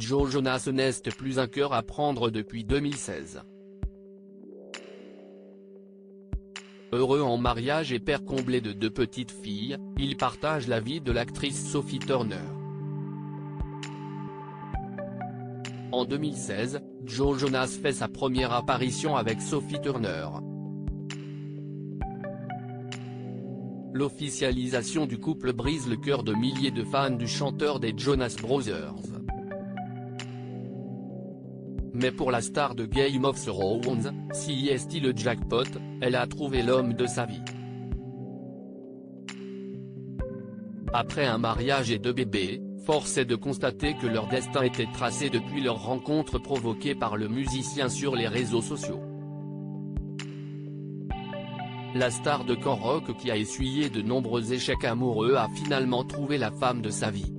Joe Jonas n'est plus un cœur à prendre depuis 2016. Heureux en mariage et père comblé de 2 petites filles, il partage la vie de l'actrice Sophie Turner. En 2016, Joe Jonas fait sa première apparition avec Sophie Turner. L'officialisation du couple brise le cœur de milliers de fans du chanteur des Jonas Brothers. Mais pour la star de Game of Thrones, si est le jackpot, elle a trouvé l'homme de sa vie. Après un mariage et 2 bébés, force est de constater que leur destin était tracé depuis leur rencontre provoquée par le musicien sur les réseaux sociaux. La star de camp rock qui a essuyé de nombreux échecs amoureux a finalement trouvé la femme de sa vie.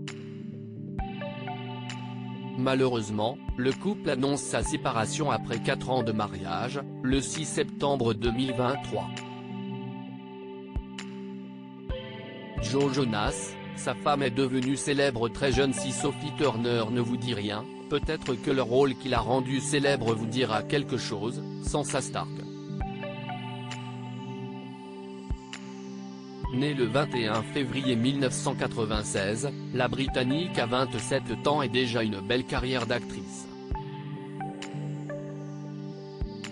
Malheureusement, le couple annonce sa séparation après 4 ans de mariage, le 6 septembre 2023. Joe Jonas, sa femme est devenue célèbre très jeune. Si Sophie Turner ne vous dit rien, peut-être que le rôle qui l'a rendue célèbre vous dira quelque chose. Sansa Stark. Née le 21 février 1996, la Britannique a 27 ans et déjà une belle carrière d'actrice.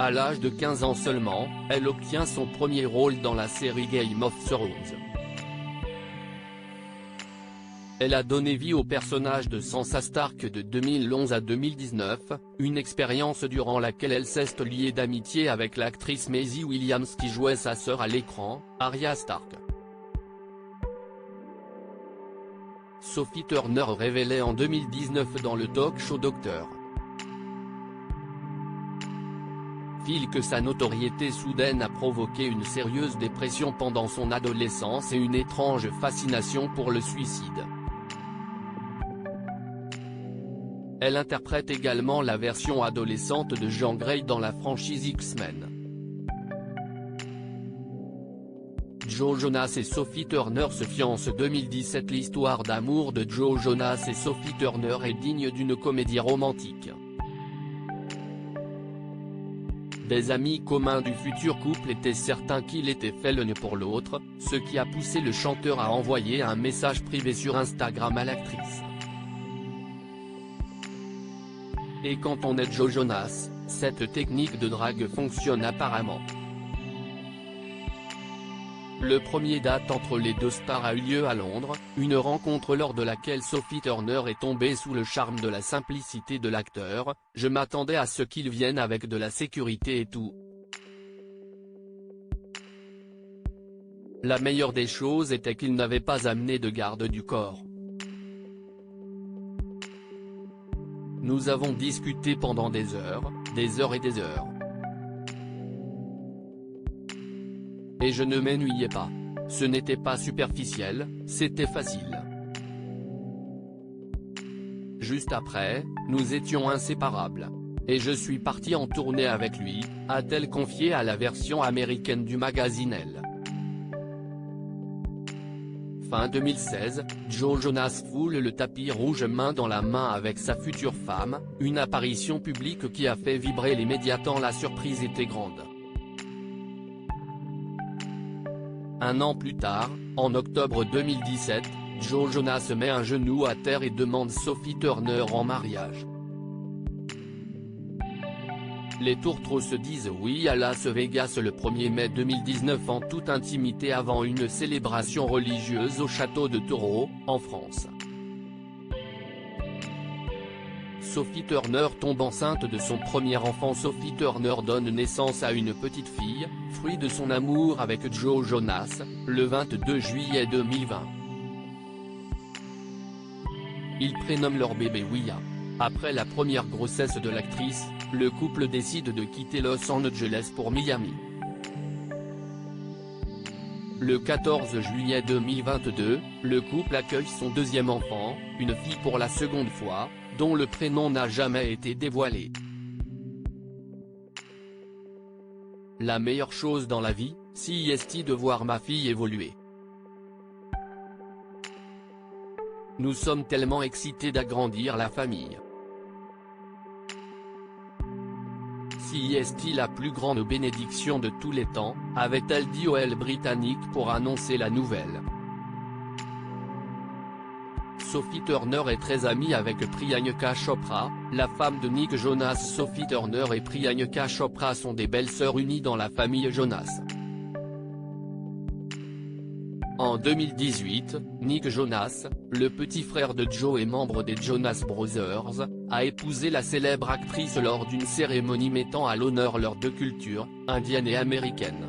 À l'âge de 15 ans seulement, elle obtient son premier rôle dans la série Game of Thrones. Elle a donné vie au personnage de Sansa Stark de 2011 à 2019, une expérience durant laquelle elle s'est liée d'amitié avec l'actrice Maisie Williams qui jouait sa sœur à l'écran, Arya Stark. Sophie Turner révélait en 2019 dans le talk-show Dr. Phil que sa notoriété soudaine a provoqué une sérieuse dépression pendant son adolescence et une étrange fascination pour le suicide. Elle interprète également la version adolescente de Jean Grey dans la franchise X-Men. Joe Jonas et Sophie Turner se fiancent 2017. L'histoire d'amour de Joe Jonas et Sophie Turner est digne d'une comédie romantique. Des amis communs du futur couple étaient certains qu'il était fait l'un pour l'autre, ce qui a poussé le chanteur à envoyer un message privé sur Instagram à l'actrice. Et quand on est Joe Jonas, cette technique de drague fonctionne apparemment. Le premier date entre les 2 stars a eu lieu à Londres, une rencontre lors de laquelle Sophie Turner est tombée sous le charme de la simplicité de l'acteur. « Je m'attendais à ce qu'il vienne avec de la sécurité et tout. La meilleure des choses était qu'il n'avait pas amené de garde du corps. Nous avons discuté pendant des heures et des heures. Et je ne m'ennuyais pas. Ce n'était pas superficiel, c'était facile. Juste après, nous étions inséparables. Et je suis parti en tournée avec lui, a-t-elle confié à la version américaine du magazine Elle. Fin 2016, Joe Jonas foule le tapis rouge main dans la main avec sa future femme, une apparition publique qui a fait vibrer les médias tant la surprise était grande. Un an plus tard, en octobre 2017, Joe Jonas met un genou à terre et demande Sophie Turner en mariage. Les tourtereaux se disent oui à Las Vegas le 1er mai 2019 en toute intimité avant une célébration religieuse au château de Taureau, en France. Sophie Turner tombe enceinte de son premier enfant. Sophie Turner donne naissance à une petite fille, fruit de son amour avec Joe Jonas, le 22 juillet 2020. Ils prénomment leur bébé Willa. Après la première grossesse de l'actrice, le couple décide de quitter Los Angeles pour Miami. Le 14 juillet 2022, le couple accueille son deuxième enfant, une fille pour la seconde fois, dont le prénom n'a jamais été dévoilé. La meilleure chose dans la vie, si est de voir ma fille évoluer. Nous sommes tellement excités d'agrandir la famille. Ceci est-il la plus grande bénédiction de tous les temps, avait-elle dit au Elle britannique pour annoncer la nouvelle. Sophie Turner est très amie avec Priyanka Chopra, la femme de Nick Jonas. Sophie Turner et Priyanka Chopra sont des belles-sœurs unies dans la famille Jonas. En 2018, Nick Jonas, le petit frère de Joe et membre des Jonas Brothers, a épousé la célèbre actrice lors d'une cérémonie mettant à l'honneur leurs deux cultures, indienne et américaine.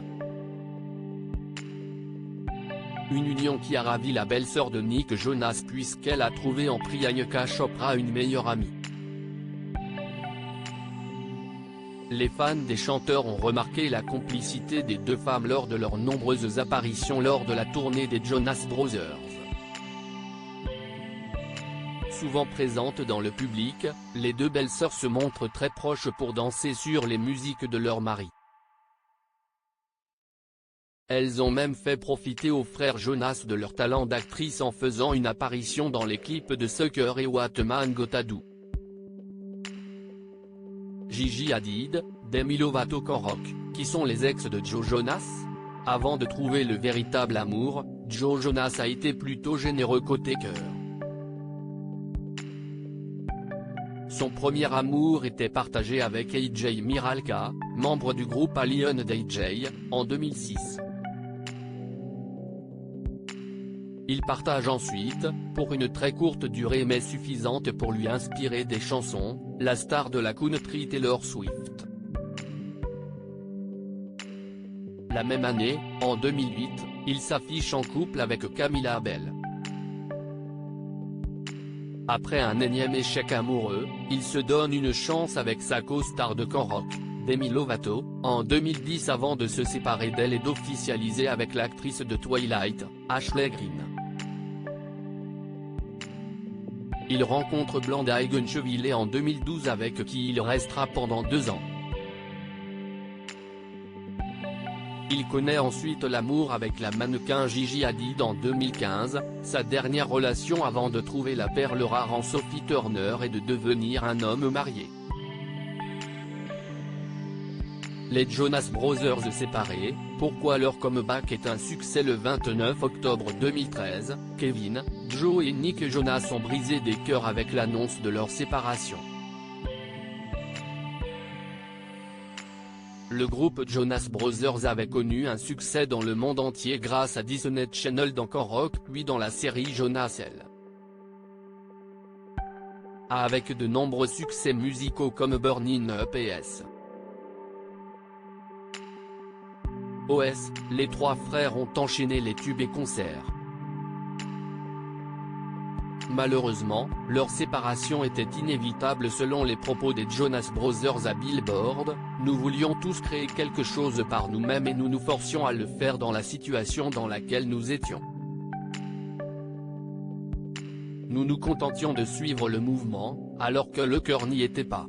Une union qui a ravi la belle-sœur de Nick Jonas puisqu'elle a trouvé en Priyanka Chopra une meilleure amie. Les fans des chanteurs ont remarqué la complicité des deux femmes lors de leurs nombreuses apparitions lors de la tournée des Jonas Brothers. Souvent présentes dans le public, les deux belles-sœurs se montrent très proches pour danser sur les musiques de leur mari. Elles ont même fait profiter aux frères Jonas de leur talent d'actrice en faisant une apparition dans les clips de Sucker et What a Man Gotta Do. Gigi Hadid, Demi Lovato Korok, qui sont les ex de Joe Jonas. Avant de trouver le véritable amour, Joe Jonas a été plutôt généreux côté cœur. Son premier amour était partagé avec AJ Miralka, membre du groupe Alien d'AJ, en 2006. Il partage ensuite, pour une très courte durée mais suffisante pour lui inspirer des chansons, la star de la country Taylor Swift. La même année, en 2008, il s'affiche en couple avec Camila Abel. Après un énième échec amoureux, il se donne une chance avec sa co-star de camp rock, Demi Lovato, en 2010 avant de se séparer d'elle et d'officialiser avec l'actrice de Twilight, Ashley Greene. Il rencontre Blanda Egencheville en 2012 avec qui il restera pendant 2 ans. Il connaît ensuite l'amour avec la mannequin Gigi Hadid en 2015, sa dernière relation avant de trouver la perle rare en Sophie Turner et de devenir un homme marié. Les Jonas Brothers séparés, pourquoi leur comeback est un succès le 29 octobre 2013, Kevin, Joe et Nick Jonas ont brisé des cœurs avec l'annonce de leur séparation. Le groupe Jonas Brothers avait connu un succès dans le monde entier grâce à Disney Channel dans Camp Rock puis dans la série Jonas L. Avec de nombreux succès musicaux comme Burning Up et S. OS, les trois frères ont enchaîné les tubes et concerts. Malheureusement, leur séparation était inévitable selon les propos des Jonas Brothers à Billboard. Nous voulions tous créer quelque chose par nous-mêmes et nous nous forcions à le faire dans la situation dans laquelle nous étions. Nous nous contentions de suivre le mouvement, alors que le cœur n'y était pas.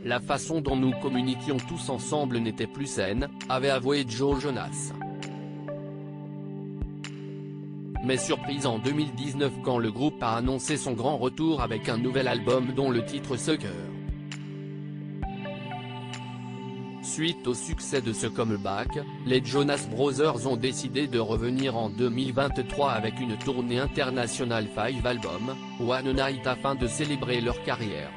La façon dont nous communiquions tous ensemble n'était plus saine, avait avoué Joe Jonas. Mais surprise en 2019 quand le groupe a annoncé son grand retour avec un nouvel album dont le titre Sucker. Suite au succès de ce comeback, les Jonas Brothers ont décidé de revenir en 2023 avec une tournée internationale 5 albums, One Night afin de célébrer leur carrière.